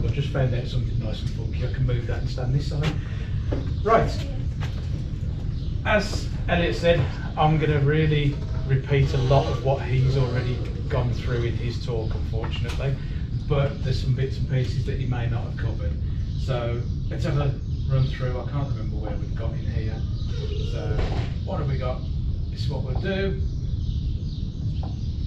but I've just found out something nice and funky. I can move that and stand this side. Right, as Elliot said, I'm going to really repeat a lot of what he's already gone through in his talk, unfortunately, but there's some bits and pieces that he may not have covered. So let's have a run through. I can't remember where we've got in here. So what have we got? This is what we'll do.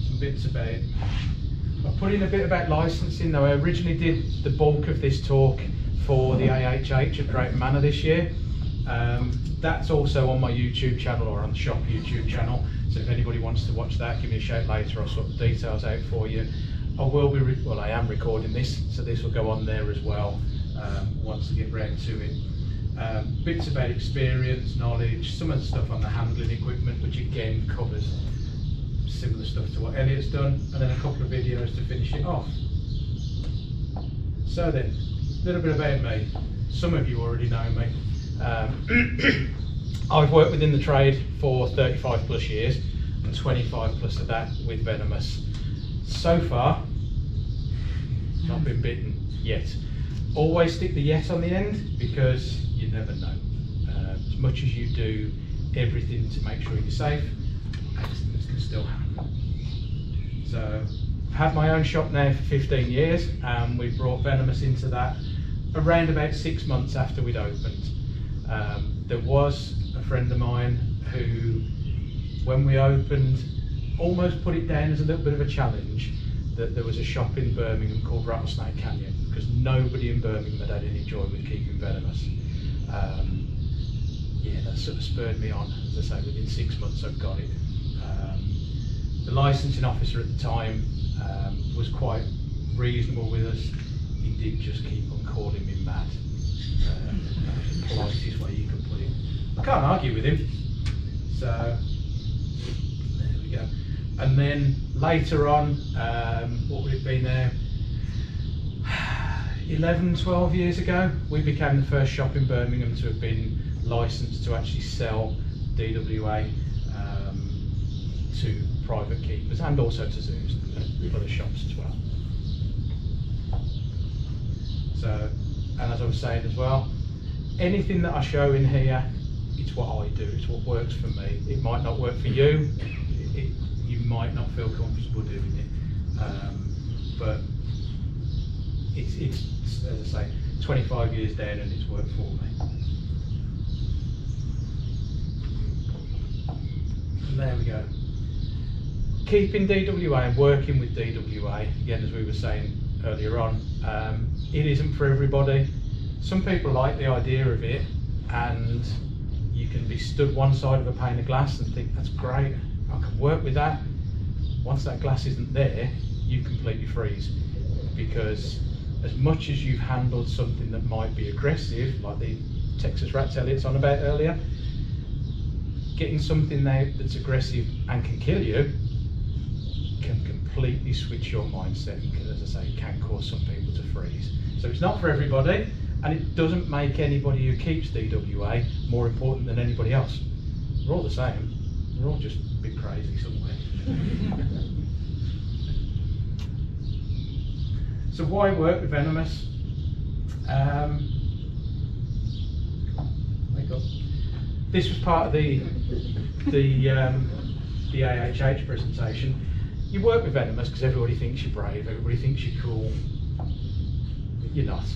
Some bits about, I put in a bit about licensing though. I originally did the bulk of this talk for the AHH at Drayton Manor this year. That's also on my YouTube channel or on the shop YouTube channel. So if anybody wants to watch that, give me a shout later. I'll sort the details out for you. I will be, well, I am recording this, so this will go on there as well once I get round to it. Bits about experience, knowledge, some of the stuff on the handling equipment, which again covers similar stuff to what Elliot's done, and then a couple of videos to finish it off. So then, a little bit about me. Some of you already know me. I've worked within the trade for 35 plus years, and 25 plus of that with Venomous. So far, not been bitten yet. Always stick the yet on the end, because you never know. As much as you do everything to make sure you're safe, accidents can still happen. So I've had my own shop now for 15 years, and we brought Venomous into that around about 6 months after we'd opened. There was a friend of mine who, when we opened, almost put it down as a little bit of a challenge that there was a shop in Birmingham called Rattlesnake Canyon, because nobody in Birmingham had had any joy with keeping Venomous. Yeah, that sort of spurred me on. As I say, within 6 months I've got it. The licensing officer at the time was quite reasonable with us. He did just keep on calling me mad. The politest way you can put it. I can't argue with him. So there we go. And then later on, what would it be now? 11, 12 years ago, we became the first shop in Birmingham to have been licensed to actually sell DWA to private keepers and also to zoos and other shops as well. So, and as I was saying as well, anything that I show in here, it's what I do, it's what works for me. It might not work for you, you might not feel comfortable doing it, but it's, as I say, 25 years down and it's worked for me. And there we go. Keeping DWA and working with DWA, again, as we were saying earlier on, it isn't for everybody. Some people like the idea of it, and you can be stood one side of a pane of glass and think, that's great, I can work with that. Once that glass isn't there, you completely freeze, because as much as you've handled something that might be aggressive, like the Texas rat tail it's on about earlier, getting something now that's aggressive and can kill you can completely switch your mindset, because as I say, it can cause some people to freeze. So it's not for everybody, and it doesn't make anybody who keeps DWA more important than anybody else. We're all the same. We're all just a bit crazy somewhere. So why work with Venomous? This was part of the AHH presentation. You work with Venomous because everybody thinks you're brave, everybody thinks you're cool. You're not.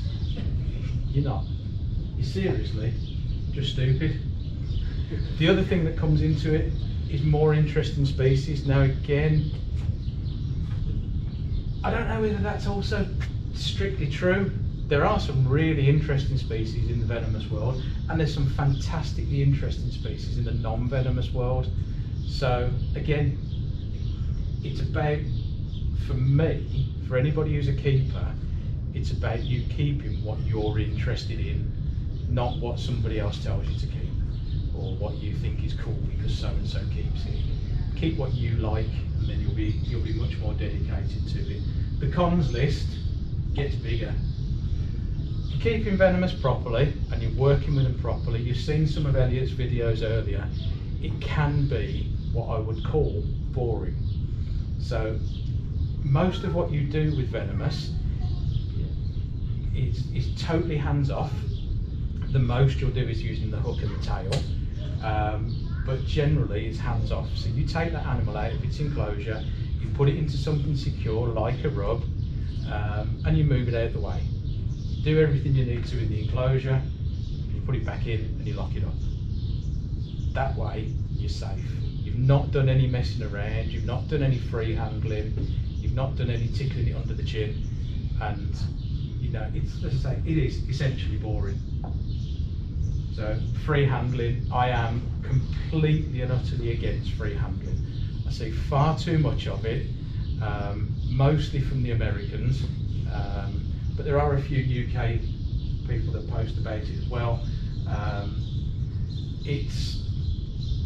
You're not. You're seriously just stupid. The other thing that comes into it is more interesting species. Now again, I don't know whether that's also strictly true. There are some really interesting species in the venomous world, and there's some fantastically interesting species in the non-venomous world. So again, it's about, for me, for anybody who's a keeper, it's about you keeping what you're interested in, not what somebody else tells you to keep, or what you think is cool because so and so keeps it. Keep what you like, and then you'll be much more dedicated to it. The cons list gets bigger. If you're keeping venomous properly and you're working with them properly, you've seen some of Elliot's videos earlier, it can be what I would call boring. So most of what you do with venomous is totally hands off. The most you'll do is using the hook and the tail, but generally it's hands off. So you take that animal out of its enclosure, you put it into something secure like a rub, and you move it out of the way. You do everything you need to in the enclosure, you put it back in and you lock it up. That way you're safe. You've not done any messing around, you've not done any free handling, you've not done any tickling it under the chin, and you know, it's, as I say, it is essentially boring. So free handling, I am completely and utterly against free handling. I see far too much of it, mostly from the Americans, but there are a few UK people that post about it as well.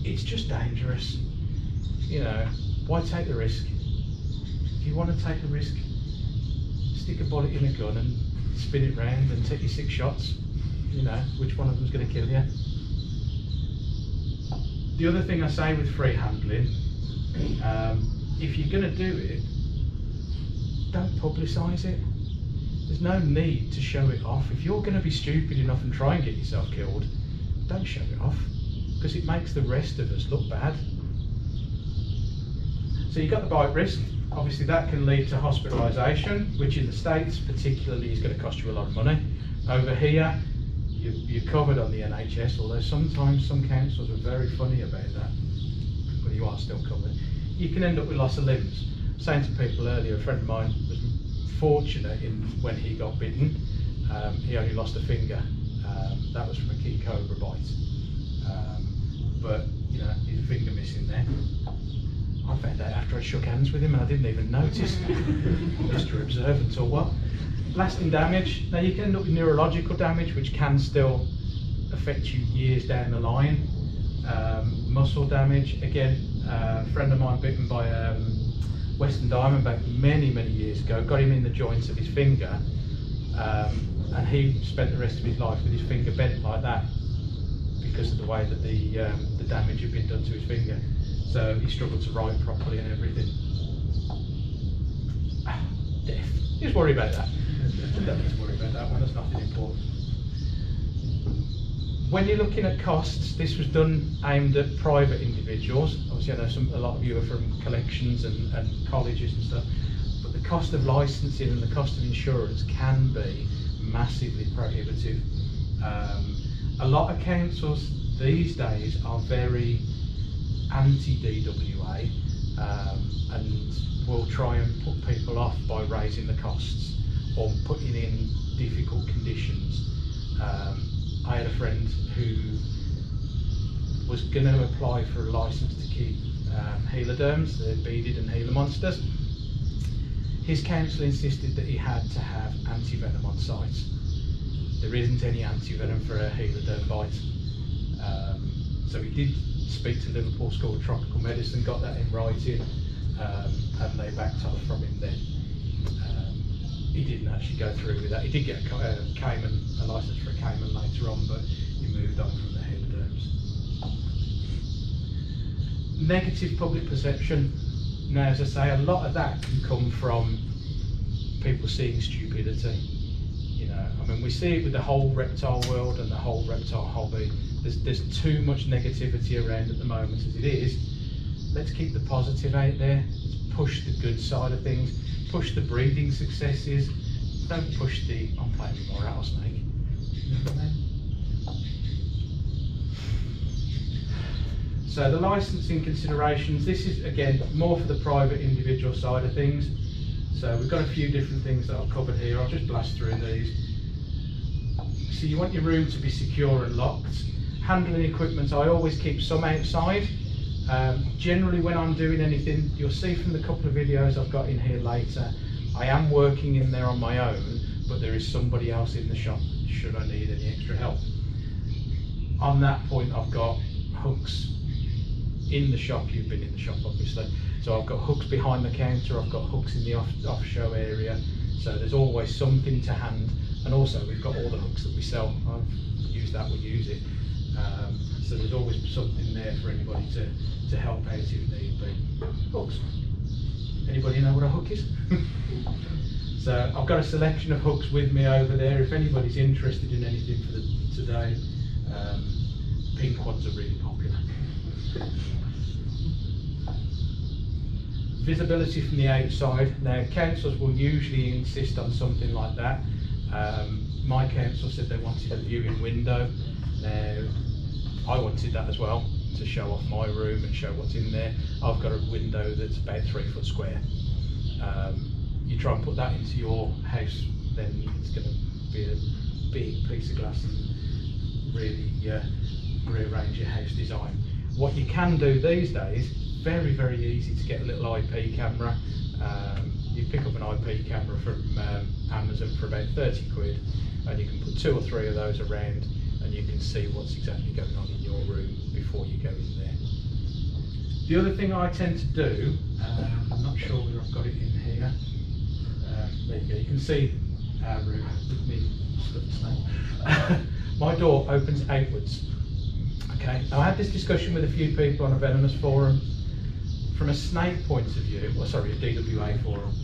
It's just dangerous. You know, why take the risk? If you want to take a risk, stick a bullet in a gun and spin it round and take your 6 shots. You know, which one of them's going to kill you? The other thing I say with free handling, if you're going to do it, don't publicise it. There's no need to show it off. If you're going to be stupid enough and try and get yourself killed, don't show it off, because it makes the rest of us look bad. So you've got the bite risk. Obviously that can lead to hospitalisation, which in the States particularly is going to cost you a lot of money. Over here, you're covered on the NHS, although sometimes some councils are very funny about that, but you are still covered. You can end up with loss of limbs. Saying to people earlier, a friend of mine was fortunate in when he got bitten, he only lost a finger. That was from a king cobra bite, but you know, he's a finger missing there. I found out after I shook hands with him and I didn't even notice. Mr. Observant or what? Lasting damage. Now you can end up with neurological damage, which can still affect you years down the line. Muscle damage. Again, a friend of mine bitten by Western Diamondback many years ago, got him in the joints of his finger, and he spent the rest of his life with his finger bent like that because of the way that the damage had been done to his finger. So he struggled to write properly and everything. Death. Just worry about that. Don't need to worry about that one, that's nothing important. When you're looking at costs, this was done aimed at private individuals. Obviously I know a lot of you are from collections and colleges and stuff, but the cost of licensing and the cost of insurance can be massively prohibitive. A lot of councils these days are very anti-DWA and will try and put people off by raising the costs or putting in difficult conditions. I had a friend who was going to apply for a license to keep heloderms, the beaded and Gila monsters. His council insisted that he had to have anti-venom on site. There isn't any anti-venom for a heloderm bite. So he did speak to Liverpool School of Tropical Medicine, got that in writing, and they backed off from him then. He didn't actually go through with that. He did get a license for a caiman later on, but he moved on from the heloderms. Negative public perception. Now, as I say, a lot of that can come from people seeing stupidity. You know, I mean, we see it with the whole reptile world and the whole reptile hobby. There's too much negativity around at the moment as it is. Let's keep the positive out there. Let's push the good side of things. Push the breeding successes. Don't push the I'm playing with my rattlesnake. You know what I mean? So the licensing considerations. This is again more for the private individual side of things. So we've got a few different things that I've covered here. I'll just blast through these. So you want your room to be secure and locked. Handling equipment, I always keep some outside. Generally when I'm doing anything, you'll see from the couple of videos I've got in here later, I am working in there on my own, but there is somebody else in the shop should I need any extra help. On that point, I've got hooks in the shop. You've been in the shop obviously, so I've got hooks behind the counter, I've got hooks in the off-show area, so there's always something to hand. And also we've got all the hooks that we sell. I've used that, we use it. So there's always something there for anybody to help out if need be. Hooks. Anybody know what a hook is? So I've got a selection of hooks with me over there. If anybody's interested in anything for today, pink ones are really popular. Visibility from the outside. Now councils will usually insist on something like that. My council said they wanted a viewing window. Now I wanted that as well, to show off my room and show what's in there. I've got a window that's about 3 foot square. You try and put that into your house, then it's going to be a big piece of glass and really rearrange your house design. What you can do these days, very, very easy to get a little IP camera. You pick up an IP camera from Amazon for about 30 quid, and you can put 2 or 3 of those around, and you can see what's exactly going on in your room before you go in there. The other thing I tend to do, I'm not sure whether I've got it in here. There you go, you can see our room with me stuff. My door opens outwards. Okay, now I had this discussion with a few people on a venomous forum. From a snake point of view, well, sorry, a DWA forum.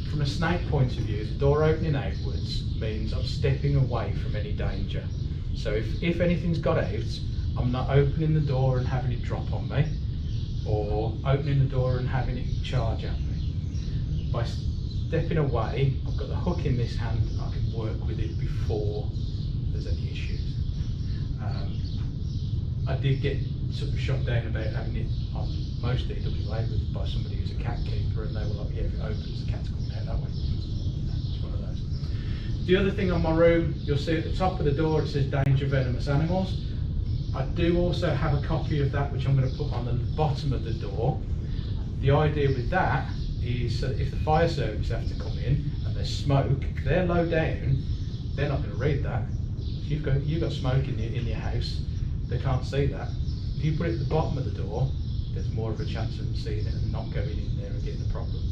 From a snake point of view, the door opening outwards means I'm stepping away from any danger. So if anything's got out, I'm not opening the door and having it drop on me, or opening the door and having it charge at me. By stepping away, I've got the hook in this hand, I can work with it before there's any issues. I did get sort of shot down about having it on most DWA by somebody who's a cat keeper, and they were like, yeah, if it opens, the cat's coming out that way. It's one of those. The other thing on my room, you'll see at the top of the door it says danger venomous animals. I do also have a copy of that which I'm going to put on the bottom of the door. The idea with that is that if the fire service have to come in and there's smoke, they're low down, they're not going to read that. If you've got smoke in your house, they can't see that. If you put it at the bottom of the door, there's more of a chance of them seeing it and not going in there and getting the problem.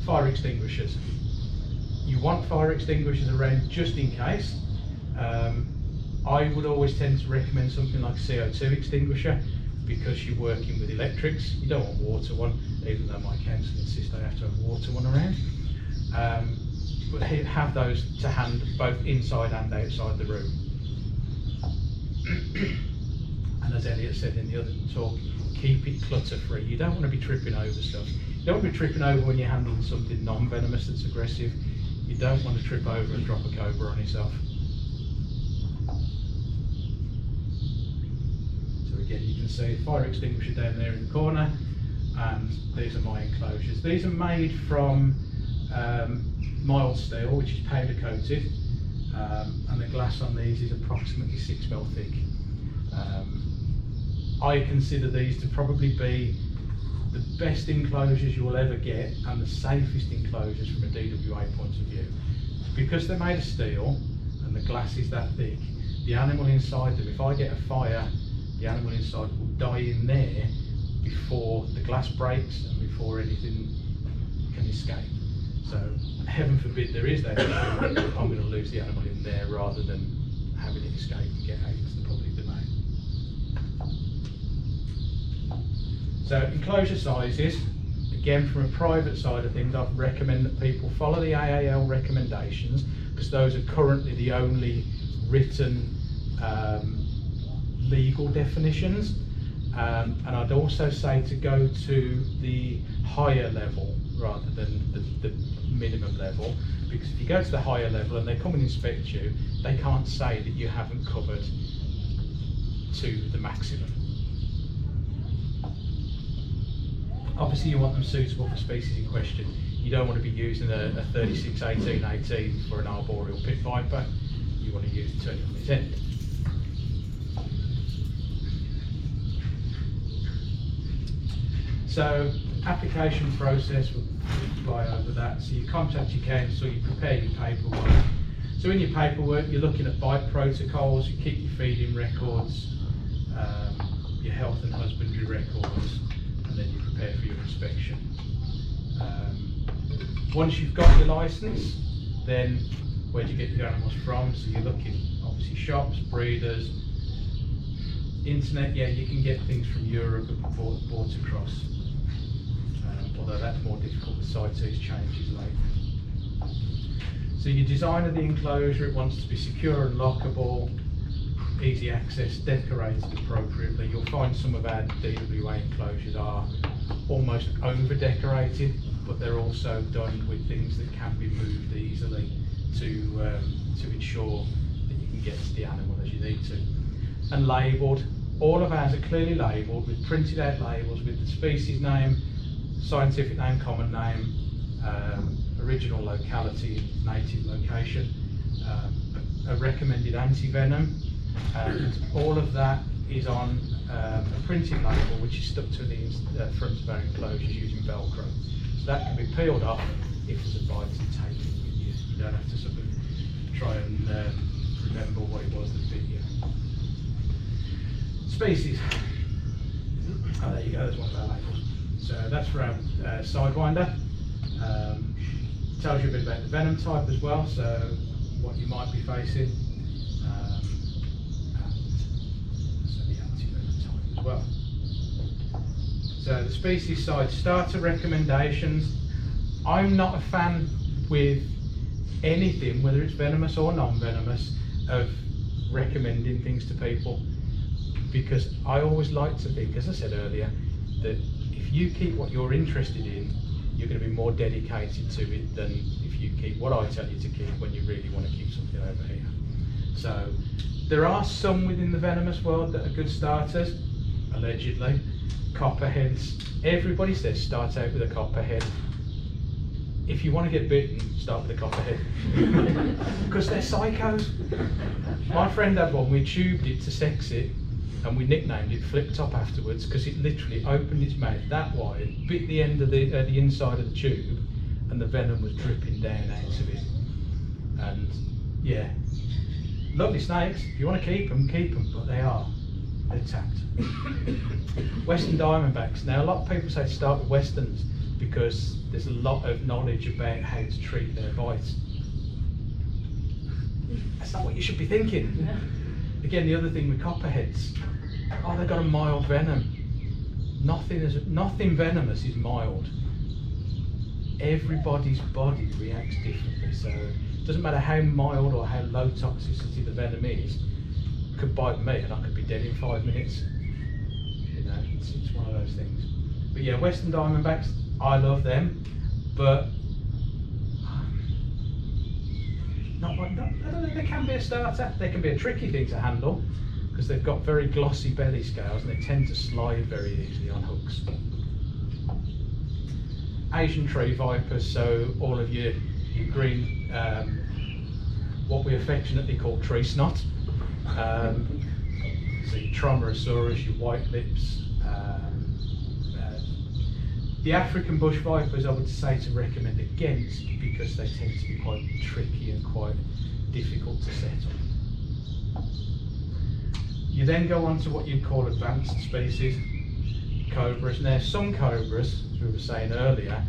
Fire extinguishers. You want fire extinguishers around just in case. I would always tend to recommend something like a CO2 extinguisher, because you're working with electrics. You don't want water one, even though my council insists I have to have water one around. But have those to hand both inside and outside the room. And as Elliot said in the other talk, keep it clutter free. You don't want to be tripping over stuff. You don't want to be tripping over when you're handling something non-venomous that's aggressive. You don't want to trip over and drop a cobra on yourself. So again, you can see fire extinguisher down there in the corner, and these are my enclosures. These are made from mild steel, which is powder coated, and the glass on these is approximately 6 mil thick. I consider these to probably be the best enclosures you will ever get, and the safest enclosures from a DWA point of view. Because they're made of steel and the glass is that thick, the animal inside them, if I get a fire, the animal inside will die in there before the glass breaks and before anything can escape. So heaven forbid there is that issue, I'm going to lose the animal in there rather than having it escape and get out into the public domain. So enclosure sizes, again from a private side of things, I'd recommend that people follow the AAL recommendations, because those are currently the only written legal definitions. And I'd also say to go to the higher level rather than the minimum level, because if you go to the higher level and they come and inspect you, they can't say that you haven't covered to the maximum. Obviously you want them suitable for species in question. You don't want to be using a 36-18-18 for an arboreal pit viper. You want to use a 210. So application process, we'll fly over that. So you contact your council, you prepare your paperwork. So in your paperwork, you're looking at bite protocols, you keep your feeding records, your health and husbandry records, and then you prepare for your inspection. Once you've got your license, then where do you get your animals from? So you're looking, obviously, shops, breeders, internet. Yeah, you can get things from Europe and bought across. although that's more difficult with CITES changes later. So your design of the enclosure, it wants to be secure and lockable, easy access, decorated appropriately. You'll find some of our DWA enclosures are almost over decorated, but they're also done with things that can be moved easily to ensure that you can get to the animal as you need to. And labelled, all of ours are clearly labelled with printed out labels with the species name, scientific name, common name, original locality, native location, a recommended anti-venom, and all of that is on a printed label which is stuck to the front of our enclosures using Velcro. So that can be peeled off if there's a bite and taken with you. You don't have to sort of try and remember what it was that bit you. Species. Oh, there you go, there's one of our labels. So that's for our Sidewinder. Tells you a bit about the venom type as well, so what you might be facing. Well. So the species side, starter recommendations. I'm not a fan with anything, whether it's venomous or non-venomous, of recommending things to people, because I always like to think, as I said earlier, that if you keep what you're interested in, you're going to be more dedicated to it than if you keep what I tell you to keep when you really want to keep something over here. So there are some within the venomous world that are good starters. Allegedly, copperheads. Everybody says start out with a copperhead. If you want to get bitten, start with a copperhead. Because they're psychos. My friend had one, we tubed it to sex it, and we nicknamed it Flip Top afterwards, because it literally opened its mouth that wide, bit the end of the inside of the tube, and the venom was dripping down out of it. And yeah, lovely snakes. If you want to keep them, but they're tapped. Western Diamondbacks. Now a lot of people say start with Westerns because there's a lot of knowledge about how to treat their bites. That's not what you should be thinking. Yeah. Again, the other thing with copperheads, oh, they've got a mild venom. Nothing venomous is mild. Everybody's body reacts differently, so it doesn't matter how mild or how low toxicity the venom is. It could bite me and I could be dead in 5 minutes. You know, it's one of those things. But yeah, Western Diamondbacks, I love them, but they can be a starter. They can be a tricky thing to handle because they've got very glossy belly scales and they tend to slide very easily on hooks. Asian tree vipers, so all of your green, what we affectionately call tree snot. So your Tromerosaurus, your white lips. The African bush vipers I would say to recommend against because they tend to be quite tricky and quite difficult to set up. You then go on to what you'd call advanced species, cobras. Now some cobras, as we were saying earlier,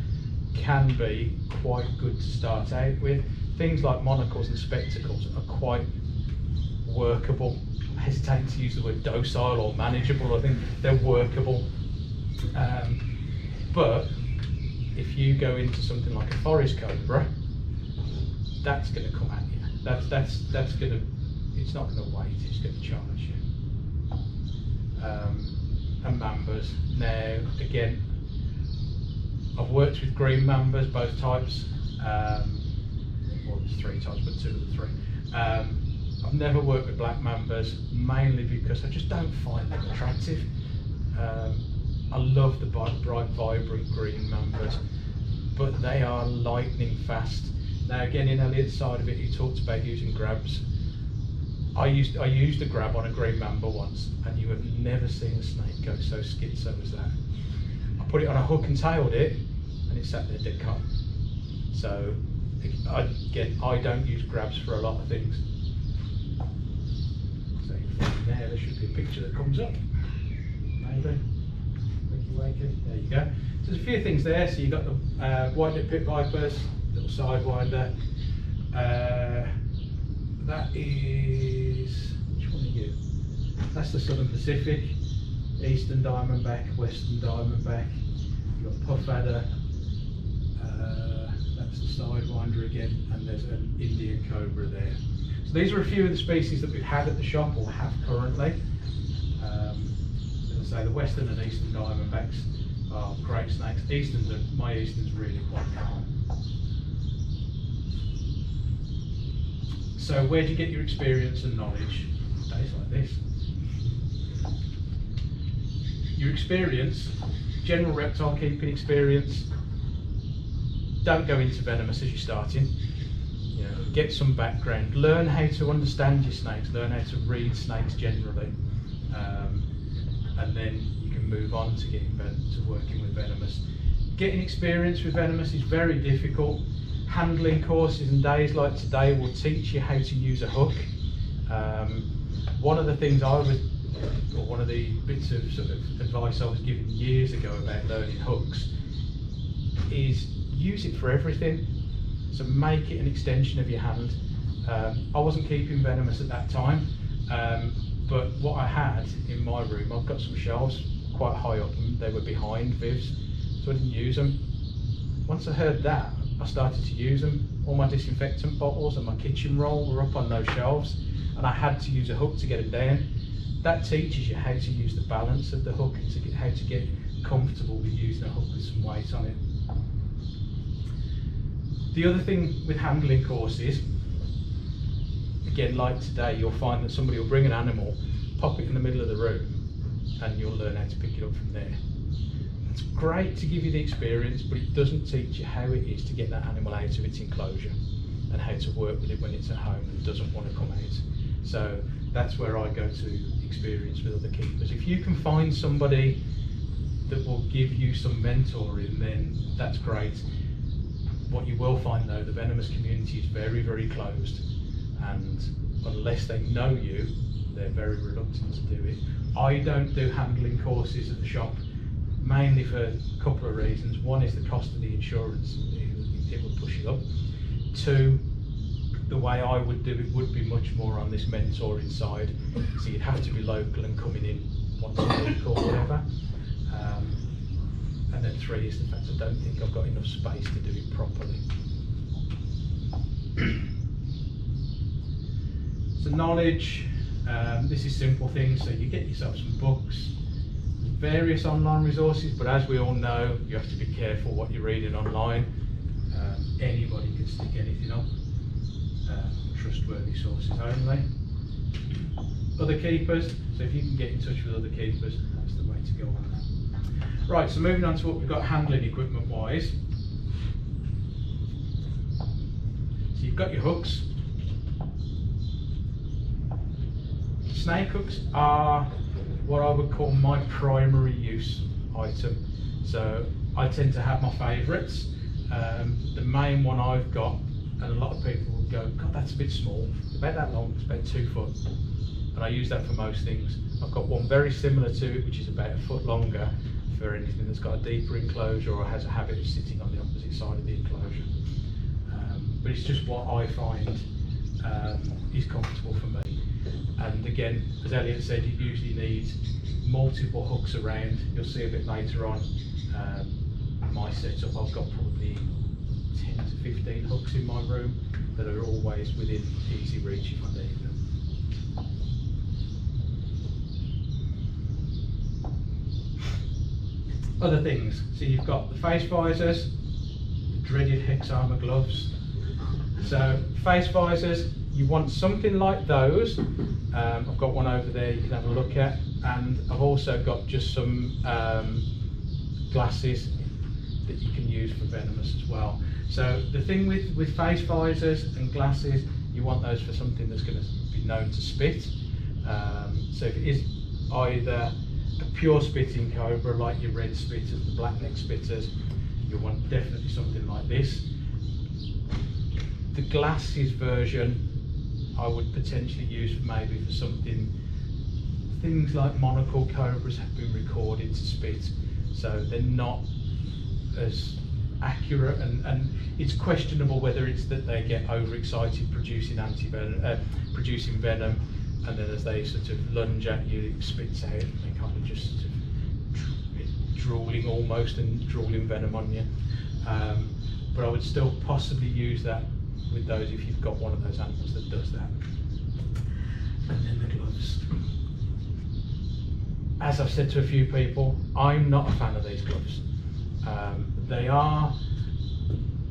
can be quite good to start out with. Things like monocles and spectacles are quite workable. I hesitate to use the word docile or manageable. I think they're workable. But if you go into something like a forest cobra, that's going to come at you. That's going to. It's not going to wait. It's going to charge you. And mambas. Now again, I've worked with green mambas, both types. Well, there's 3 types, but 2 of the 3. I've never worked with black mambas, mainly because I just don't find them attractive. I love the bright, vibrant green mambas, but they are lightning fast. Now again, in Elliot's side of it, he talked about using grabs. I used a grab on a green mamba once, and you have never seen a snake go so schizo as that. I put it on a hook and tailed it, and it sat there dead calm. So again, I don't use grabs for a lot of things. So there should be a picture that comes up. Maybe. There you go. So there's a few things there. So you've got the white-lipped pit vipers, little sidewinder. That is, which one are you? That's the Southern Pacific, Eastern Diamondback, Western Diamondback. You've got puff adder, That's the sidewinder again, and there's an Indian cobra there. So these are a few of the species that we've had at the shop or have currently. As I say, the western and eastern diamondbacks are great snakes. My eastern's really quite calm. So where do you get your experience and knowledge? Days like this. Your experience, general reptile keeping experience. Don't go into venomous as you're starting. You know, get some background. Learn how to understand your snakes. Learn how to read snakes generally, and then you can move on to working with venomous. Getting experience with venomous is very difficult. Handling courses and days like today will teach you how to use a hook. One of the things one of the bits of sort of advice I was given years ago about learning hooks is use it for everything. So make it an extension of your hand. I wasn't keeping venomous at that time, but what I had in my room, I've got some shelves quite high up and they were behind Vivs, so I didn't use them. Once I heard that, I started to use them. All my disinfectant bottles and my kitchen roll were up on those shelves, and I had to use a hook to get them down. That teaches you how to use the balance of the hook and how to get comfortable with using a hook with some weight on it. The other thing with handling courses, again like today, you'll find that somebody will bring an animal, pop it in the middle of the room, and you'll learn how to pick it up from there. It's great to give you the experience, but it doesn't teach you how it is to get that animal out of its enclosure and how to work with it when it's at home and doesn't want to come out. So that's where I go to experience with other keepers. If you can find somebody that will give you some mentoring, then that's great. What you will find though, the venomous community is very, very closed, and unless they know you, they're very reluctant to do it. I don't do handling courses at the shop, mainly for a couple of reasons. One is the cost of the insurance, it would push it up. Two, the way I would do it would be much more on this mentoring side, so you'd have to be local and coming in once a week or whatever. And then three is the fact I don't think I've got enough space to do it properly. So knowledge, this is simple things, so you get yourself some books, various online resources, but as we all know, you have to be careful what you're reading online. Anybody can stick anything up. Trustworthy sources only. Other keepers, so if you can get in touch with other keepers, that's the way to go on that. Right, so moving on to what we've got handling equipment wise. So you've got your hooks. Snake hooks are what I would call my primary use item. So I tend to have my favourites. The main one I've got, and a lot of people will go, God, that's a bit small. It's about that long, it's about 2 foot. And I use that for most things. I've got one very similar to it, which is about 1 foot longer, for anything that's got a deeper enclosure or has a habit of sitting on the opposite side of the enclosure. But it's just what I find is comfortable for me. And again, as Elliot said, you usually need multiple hooks around. You'll see a bit later on my setup, I've got probably 10 to 15 hooks in my room that are always within easy reach if I need them. Other things, so you've got the face visors, the dreaded hex armour gloves. So face visors, you want something like those. I've got one over there you can have a look at, and I've also got just some glasses that you can use for venomous as well. So the thing with face visors and glasses, you want those for something that's going to be known to spit. So if it is either a pure spitting cobra like your red spitters, the blackneck spitters, you'll want definitely something like this. The glasses version I would potentially use maybe for something, things like monocle cobras have been recorded to spit, so they're not as accurate, and it's questionable whether it's that they get overexcited producing producing venom, and then as they sort of lunge at you, it spits out, and they kind of just sort of drooling almost and drooling venom on you. but I would still possibly use that with those if you've got one of those animals that does that. And then the gloves. As I've said to a few people, I'm not a fan of these gloves. They are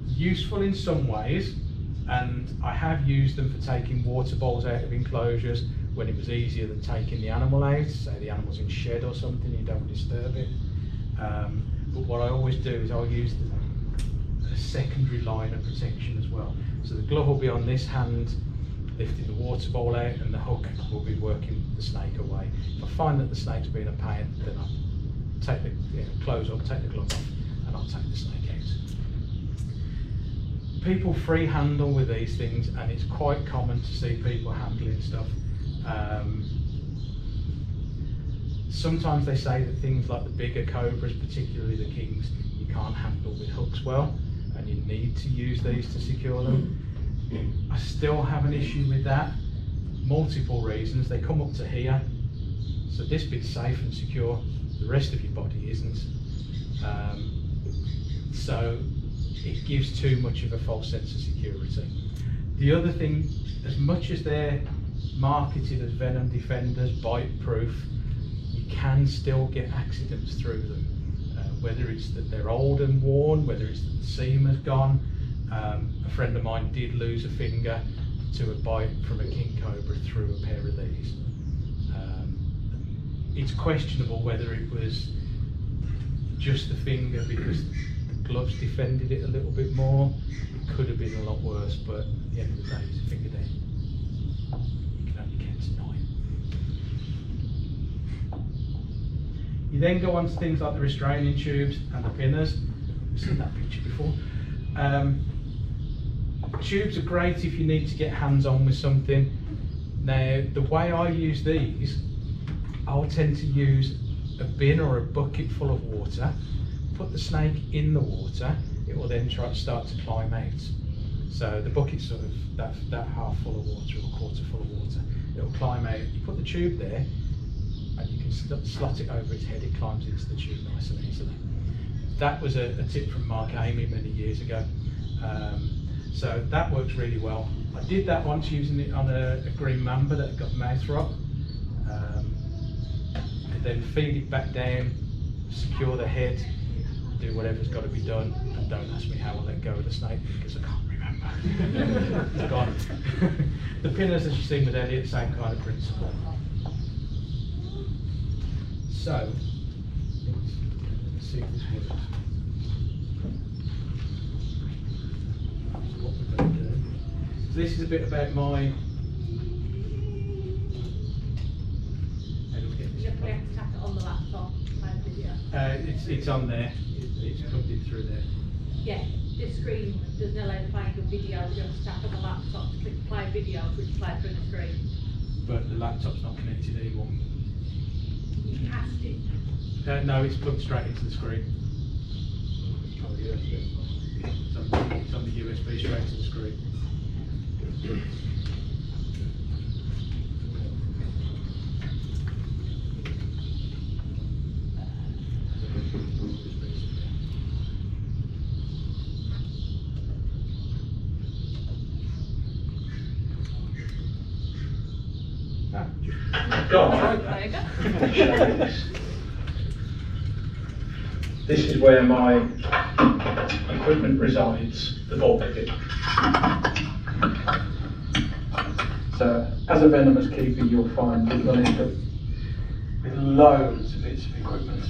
useful in some ways, and I have used them for taking water bowls out of enclosures when it was easier than taking the animal out, say the animal's in shed or something, you don't want to disturb it. But what I always do is I'll use a secondary line of protection as well. So the glove will be on this hand, lifting the water bowl out, and the hook will be working the snake away. If I find that the snake's being a pain, then I'll take the close up, take the glove off, and I'll take the snake out. People free handle with these things, and it's quite common to see people handling stuff. Sometimes they say that things like the bigger cobras, particularly the kings, you can't handle with hooks well, and you need to use these to secure them. I still have an issue with that. Multiple reasons. They come up to here, so this bit's safe and secure, the rest of your body isn't. So it gives too much of a false sense of security. The other thing, as much as they're marketed as venom defenders, bite proof, you can still get accidents through them. Whether it's that they're old and worn, whether it's that the seam has gone. A friend of mine did lose a finger to a bite from a king cobra through a pair of these. It's questionable whether it was just the finger because the gloves defended it a little bit more. It could have been a lot worse, but at the end of the day, it's a finger down. You can only count to 9. You then go on to things like the restraining tubes and the pinners. You've seen that picture before. Tubes are great if you need to get hands on with something. Now, the way I use these, I'll tend to use a bin or a bucket full of water, put the snake in the water, it will then start to climb out. So the bucket's sort of that half full of water or quarter full of water, it will climb out. You put the tube there, and you can slot it over its head, it climbs into the tube nice and easily. That was a tip from Mark Amy many years ago. So that works really well. I did that once using it on a green mamba that got mouth rot. And then feed it back down, secure the head, do whatever's got to be done, and don't ask me how I let go of the snake because I can't remember. It's gone. The pinners, as you've seen with Elliot, same kind of principle. So, let's see if this works. What we're going to do. So this is a bit about my. How do we get this? You have to tap it on the laptop. It's on there. It's plugged in through there. Yeah, this screen doesn't allow playing of video. You have to tap on the laptop to click play video, which play through the screen. But the laptop's not connected anymore. You cast it. No, it's plugged straight into the screen. Oh, USB. It's on the USB straight to the screen. There you go. This is where my equipment resides, the ball pit. So, as a venomous keeper, you'll find people end up with loads of bits of equipment.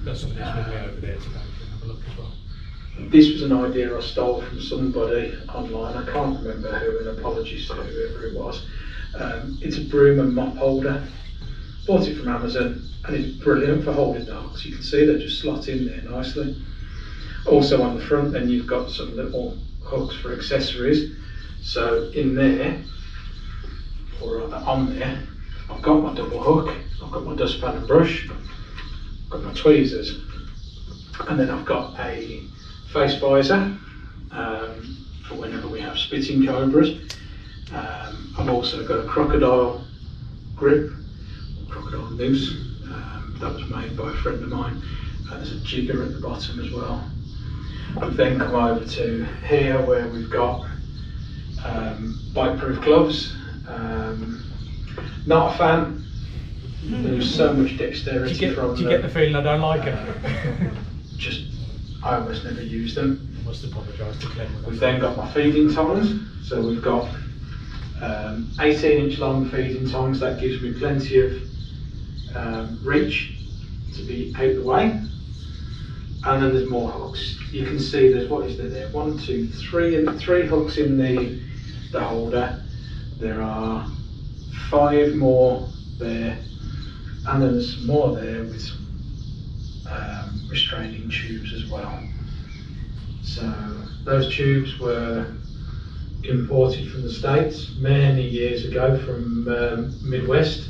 Got some of this with me over there today, you can have a look as well. This was an idea I stole from somebody online, I can't remember who, and apologies to whoever it was. It's a broom and mop holder. Bought it from Amazon, and it's brilliant for holding the hooks. You can see they just slot in there nicely. Also on the front then you've got some little hooks for accessories. So in there, or rather on there, I've got my double hook, I've got my dustpan and brush, I've got my tweezers, and then I've got a face visor for whenever we have spitting cobras. I've also got a crocodile grip, crocodile noose, that was made by a friend of mine. There's a jigger at the bottom as well. We've then come over to here where we've got bite-proof gloves. Not a fan. There's so much dexterity from them. Do you get the feeling I don't like it? I almost never use them. I must apologise to Glenn. We've then got my feeding tongs. So we've got 18-inch long feeding tongs. That gives me plenty of reach to be out the way. And then there's more hooks. You can see there's, what is there? 1, 2, 3, and 3 hooks in the holder. There are 5 more there, and then there's some more there with some restraining tubes as well. So those tubes were imported from the States many years ago from Midwest.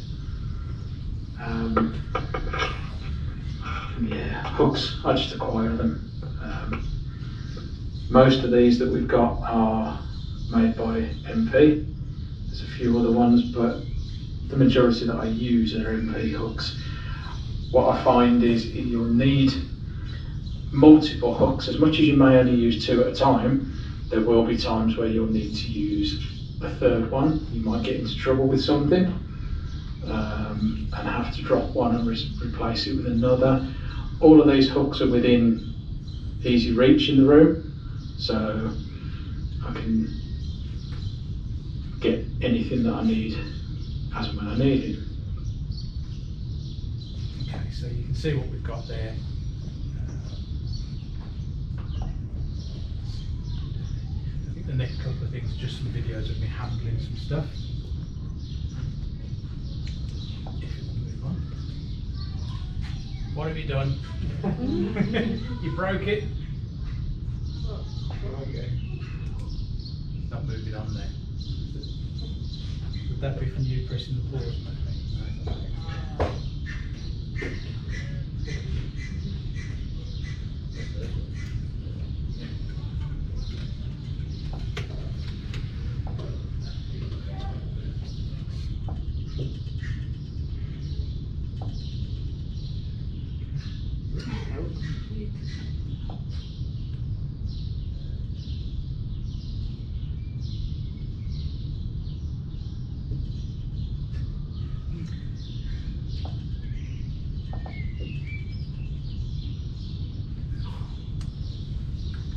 Yeah, hooks, I just acquire them. Most of these that we've got are made by MP. There's a few other ones, but the majority that I use are MP hooks. What I find is you'll need multiple hooks. As much as you may only use 2 at a time, there will be times where you'll need to use a third one. You might get into trouble with something and have to drop one and replace it with another. All of these hooks are within easy reach in the room, so I can get anything that I need as and when I need it. Okay, so you can see what we've got there. I think the next couple of things are just some videos of me handling some stuff. If you want to move on. What have you done? You broke it? Okay. It's not moving on there. Would that be from you pressing the pause button?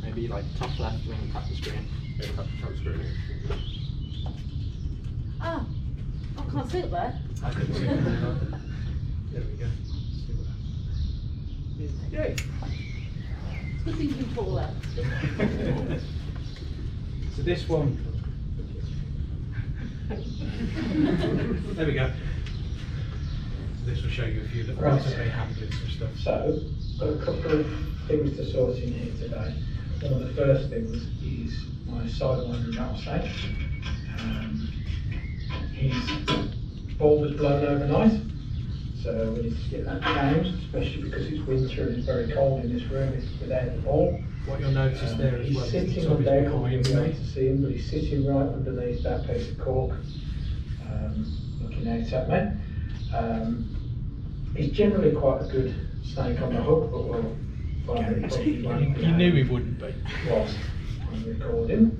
Maybe like top left when you tap the screen. Yeah, tap the screen. Oh, I can't see it there. I couldn't see it there. There we go. Yay! It's a good thing you can pull that. So this one, there we go. So this will show you a few little Right. bits of me handling some stuff. So, got a couple of things to sort in here today. One of the first things is my sidewinder rattlesnake. His ball was blown overnight, so we need to get that changed, especially because it's winter and it's very cold in this room without the ball. What you'll notice there as He's well is the sitting tub on is there, behind you'll be able me. to see him, but he's sitting right underneath that piece of cork, looking out at me. He's generally quite a good snake on the hook, but we'll find that he probably won't be You knew he wouldn't be. whilst I'm recording.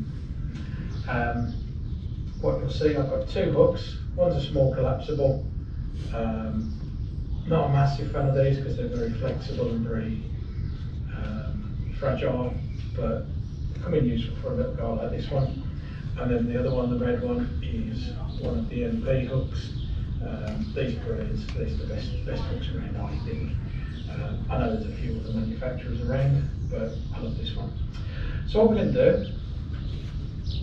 What you'll see, I've got 2 hooks. One's a small collapsible. Not a massive fan of these because they're very flexible and very fragile, but they come in useful for a little guy like this one. And then the other one, the red one, is one of the MP hooks. These are brilliant. These are the best hooks around, I think. I know there's a few other manufacturers around, but I love this one. So what we're going to do,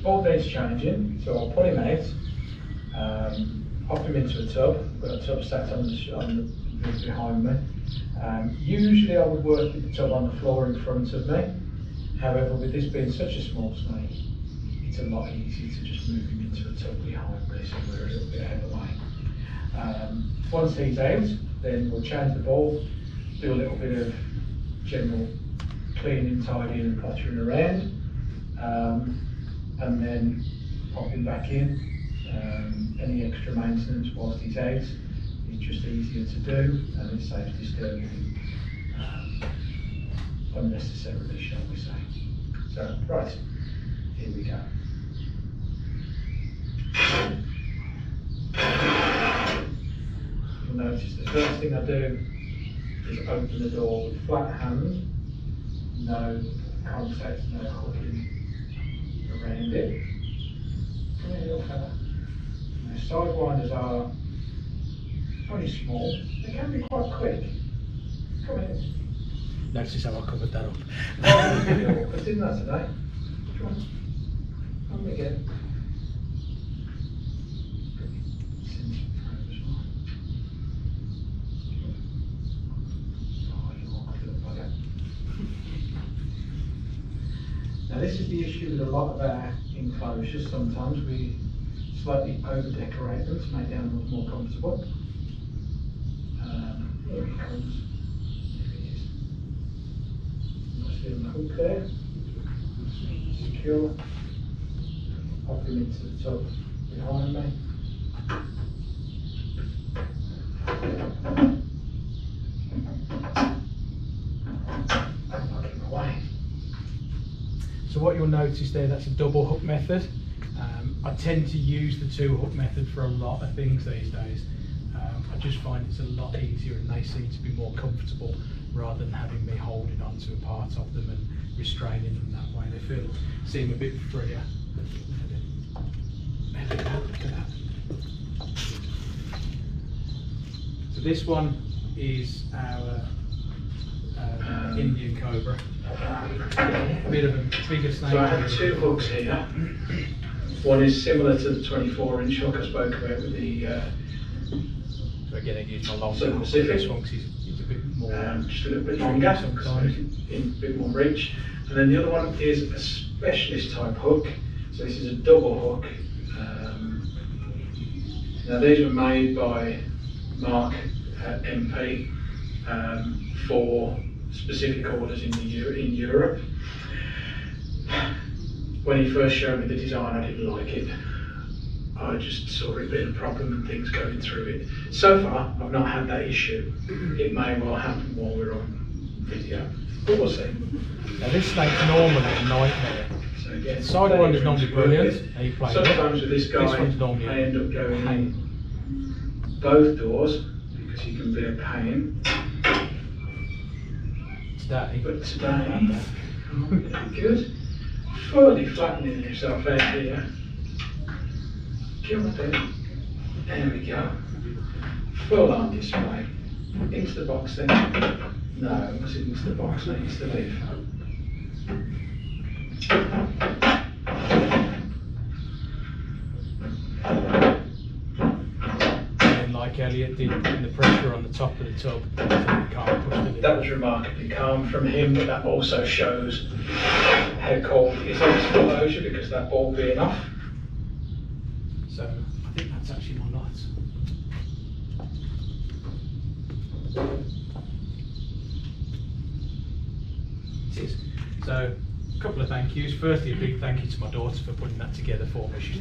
all these changing, so I'll pull him out, hop him into a tub. I've got a tub sat on the behind me. Usually I would work with the tub on the floor in front of me. However, with this being such a small snake, it's a lot easier to just move him into a tub behind me, so we're a little bit out of the way. Once he's out, then we'll change the ball, do a little bit of general cleaning, tidying and pottering around, and then pop him back in. Any extra maintenance whilst he's out is just easier to do, and it saves disturbing him unnecessarily, shall we say. So, right, here we go. You'll notice the first thing I do is open the door with flat hand, no contact, no hooking around it. Come here, little fella. Now, sidewinders are only small, they can be quite quick. Come in. Notice how I covered that up. Let's do that today. Come on. Come again. Now this is the issue with a lot of our enclosures. Sometimes we slightly over-decorate them to make the animals more comfortable. Here he comes. Here he is. Nicely on the hook there. Secure. Pop him into the tub behind me. And knock him away. So what you'll notice there, that's a double hook method. I tend to use the 2 hook method for a lot of things these days. I just find it's a lot easier and they seem to be more comfortable rather than having me holding on to a part of them and restraining them that way. They seem a bit freer. Look at that. So this one is our Indian cobra. A bit of a bigger snake. So I have 2 hooks here. One is similar to the 24-inch hook I spoke about with the So again, I use my longer Southern hook. Pacific. This one is a bit more just a little bit longer, sometimes. in a bit more reach. And then the other one is a specialist type hook. So this is a double hook. Now these were made by Mark MP for specific orders in Europe. When he first showed me the design, I didn't like it. I just saw it being a problem and things going through it. So far, I've not had that issue. It may well happen while we're on video, but we'll see. Now this snake's normally a nightmare. So again, The side one is normally brilliant. And you play sometimes with this guy, This one's normally I end up going pain. in both doors because he can be a pain. Today. But today, pretty good. Fully flattening himself out here. Come on then. There we go. Full on display. Into the box then. No, it was into the box, not into the leaf. And like Elliot did, putting the pressure on the top of the tub, so you can't push the lid. That was remarkably calm from him, but that also shows how cold it is on exposure because that ball being off. So I think that's actually my knots. It is. So a couple of thank yous. Firstly, a big thank you to my daughter for putting that together for me. She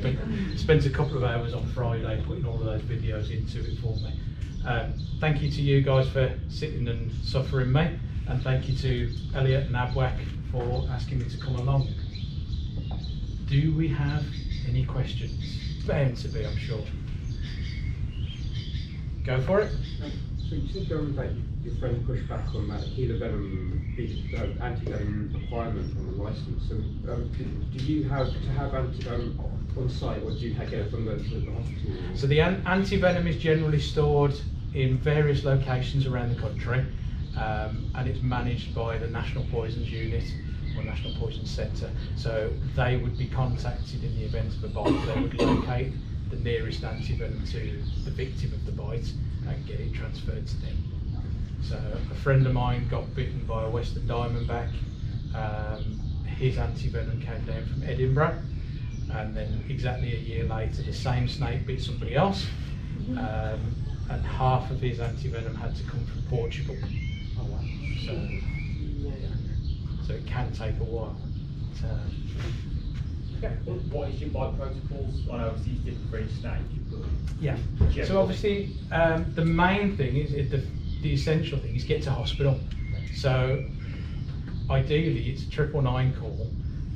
spent a couple of hours on Friday putting all of those videos into it for me. Thank you to you guys for sitting and suffering me, and thank you to Elliot and ABWAK for asking me to come along. Do we have any questions? Bound to be, I'm sure. Go for it. So you said that your friend pushed back on that venom, anti-venom requirement on the licence. So do you have to have anti-venom on site, or do you get it from the hospital? So the anti-venom is generally stored in various locations around the country, and it's managed by the National Poisons Unit or National Poisons Centre. So they would be contacted in the event of a bite. They would locate the nearest anti-venom to the victim of the bite and get it transferred to them. So a friend of mine got bitten by a Western Diamondback. His anti-venom came down from Edinburgh, and then exactly a year later the same snake bit somebody else, and half of his anti-venom had to come from Portugal. Oh wow. So it can take a while. What is your bite protocols? I know obviously it's different for each snake, but Yeah. So obviously, the main thing is the essential thing is get to hospital. So ideally, it's a 999 call,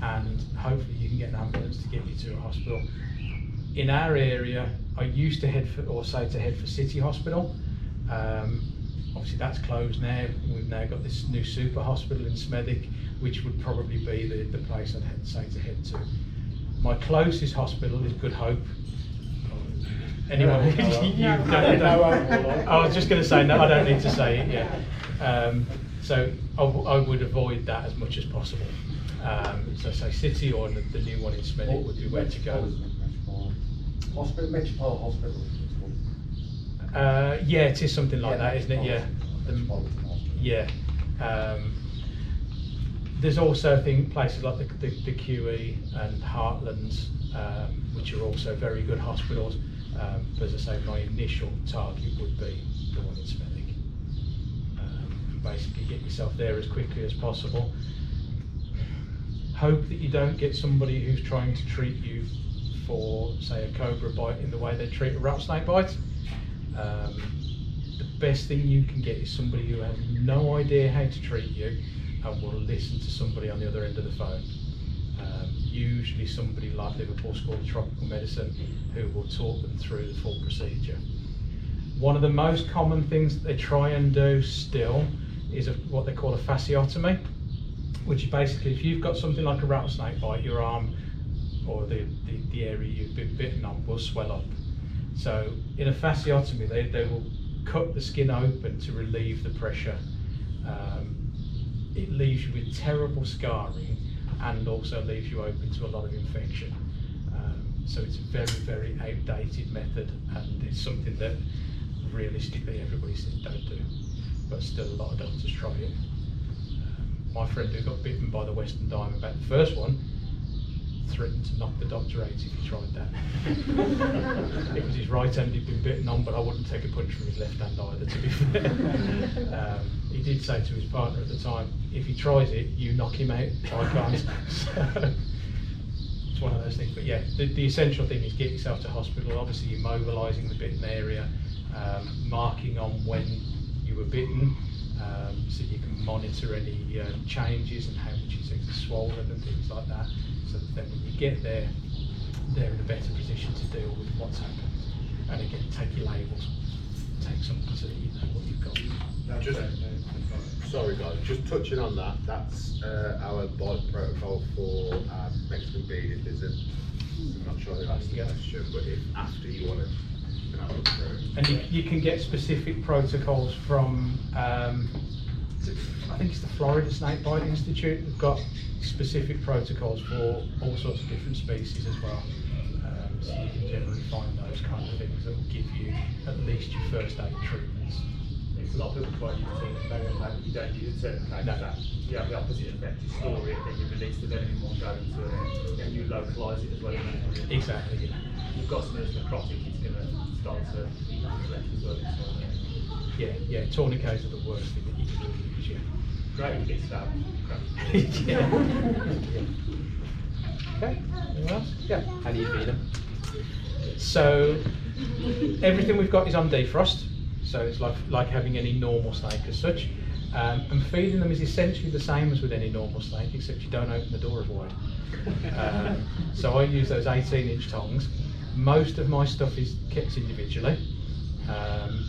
and hopefully you can get an ambulance to get you to a hospital. In our area, I used to head for City Hospital. Obviously that's closed now. We've now got this new super hospital in Smethwick, which would probably be the place I'd say to head to. My closest hospital is Good Hope. Anyone? I was just going to say no. I don't need to say it. Yeah. So I would avoid that as much as possible. So say City or the new one in Smethwick would be where to go. Hospital, Metropolitan Hospital. Yeah, it is something like that, isn't it? Yeah. Yeah. There's also places like the QE and Heartlands, which are also very good hospitals. But as I say, my initial target would be the one in Smethwick. Basically, get yourself there as quickly as possible. Hope that you don't get somebody who's trying to treat you for, say, a cobra bite in the way they treat a rattlesnake bite. The best thing you can get is somebody who has no idea how to treat you and will listen to somebody on the other end of the phone. Usually somebody like Liverpool School of Tropical Medicine who will talk them through the full procedure. One of the most common things that they try and do still is what they call a fasciotomy, which is basically if you've got something like a rattlesnake bite, your arm or the area you've been bitten on will swell up. So in a fasciotomy, they will cut the skin open to relieve the pressure. It leaves you with terrible scarring and also leaves you open to a lot of infection. So it's a very, very outdated method, and it's something that realistically everybody says don't do, but still a lot of doctors try it. My friend who got bitten by the Western Diamondback, the first one, threatened to knock the doctor out if he tried that. It was his right hand he'd been bitten on, but I wouldn't take a punch from his left hand either, to be fair. He did say to his partner at the time, if he tries it, you knock him out, I can't. So, it's one of those things. But yeah, the essential thing is get yourself to hospital. Obviously you're mobilising the bitten area, marking on when you were bitten, so you can monitor any changes and how much it's swollen and things like that. So that then when you get there, they're in a better position to deal with what's happened. And again, take your labels, take something so that you know what you've got. Sorry guys, just touching on that, that's our bite protocol for Mexican beaded lizard. I'm not sure who asked the question, but if after you want it, you can have a look through it. And you can get specific protocols from, I think it's the Florida Snakebite Institute. They've got specific protocols for all sorts of different species as well. So you can generally find those kind of things that will give you at least your first aid treatments. A lot of people try to use it, but you don't use it in certain cases. No. That you have the opposite effect, you store it, then you release the venom in one go into it, and you localise it as well. Exactly, yeah. You've got something that's necrotic, it's going to start to affect as well. Yeah, tourniquets are the worst thing that you can use, yeah. Great if you get stabbed. Yeah. Okay, anyone else? Yeah. How do you feed them? So everything we've got is on defrost, so it's like having any normal snake as such. And feeding them is essentially the same as with any normal snake, except you don't open the door as wide. So I use those 18-inch tongs. Most of my stuff is kept individually.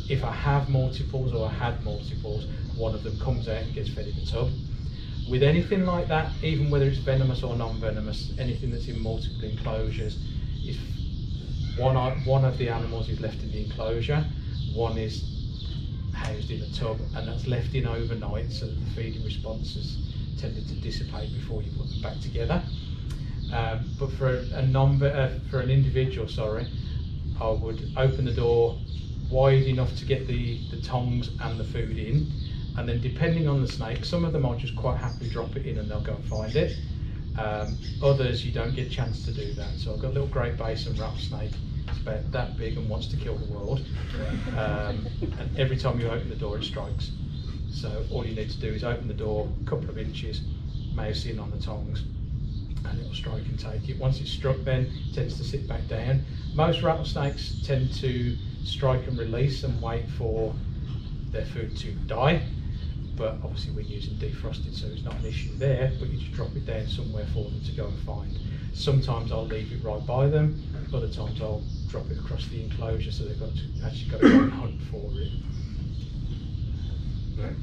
If I have multiples or I had multiples, one of them comes out and gets fed in the tub. With anything like that, even whether it's venomous or non-venomous, anything that's in multiple enclosures, is one of the animals is left in the enclosure, one is housed in a tub, and that's left in overnight so that the feeding responses tended to dissipate before you put them back together. But for an individual, I would open the door wide enough to get the tongs and the food in, and then depending on the snake, some of them I'll just quite happily drop it in and they'll go and find it. Others you don't get a chance to do that. So I've got a little Great Basin rattlesnake. It's about that big and wants to kill the world. And every time you open the door, it strikes. So all you need to do is open the door a couple of inches, mouse in on the tongs, and it'll strike and take it. Once it's struck, then it tends to sit back down. Most rattlesnakes tend to strike and release and wait for their food to die. but obviously we're using defrosted, so it's not an issue there, but you just drop it down somewhere for them to go and find. Sometimes I'll leave it right by them, other times I'll drop it across the enclosure, so they've actually got to go and hunt for it. Right.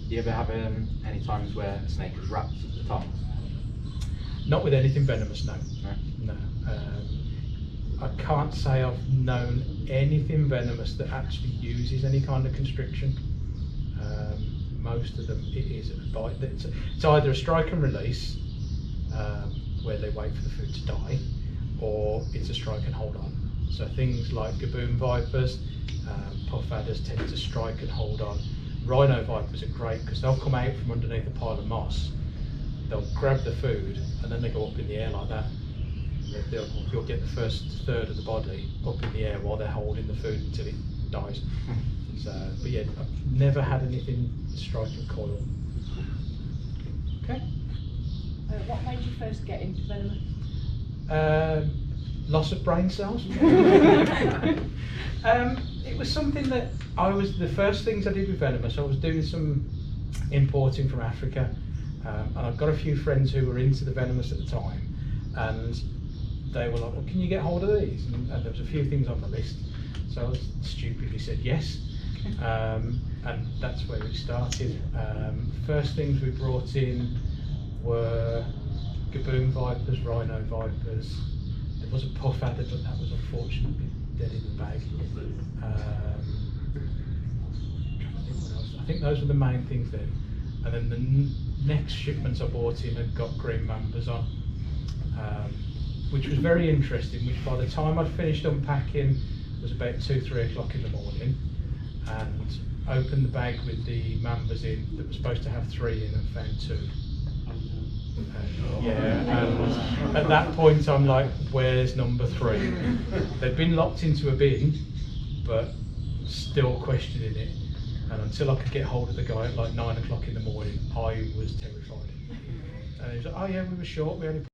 Do you ever have any times where a snake has wrapped the tongue? Not with anything venomous, no. No? No. I can't say I've known anything venomous that actually uses any kind of constriction. Most of them, it is a bite. It's either a strike and release, where they wait for the food to die, or it's a strike and hold on. So things like gaboon vipers, puff adders tend to strike and hold on. Rhino vipers are great because they'll come out from underneath a pile of moss, they'll grab the food, and then they go up in the air like that. You'll get the first third of the body up in the air while they're holding the food until it dies. So, but yeah, I've never had anything strike and coil. Okay. What made you first get into venomous? Loss of brain cells. It was something that the first things I did with venomous, I was doing some importing from Africa, and I've got a few friends who were into the venomous at the time, and they were like, well, can you get hold of these? And there was a few things on the list, so I stupidly said yes, and that's where it started. First things we brought in were gaboon vipers, rhino vipers. There was a puff adder, but that was unfortunately dead in the bag. I think those were the main things then. And then the next shipments I bought in had got green mambas on, which was very interesting, which by the time I'd finished unpacking was about 2-3 o'clock in the morning, and opened the bag with the mambas in that was supposed to have 3 in and found 2. Yeah, and at that point I'm like, where's number 3? They'd been locked into a bin, but still questioning it. And until I could get hold of the guy at like 9 o'clock in the morning, I was terrified. And he was like, oh yeah, we were short, we only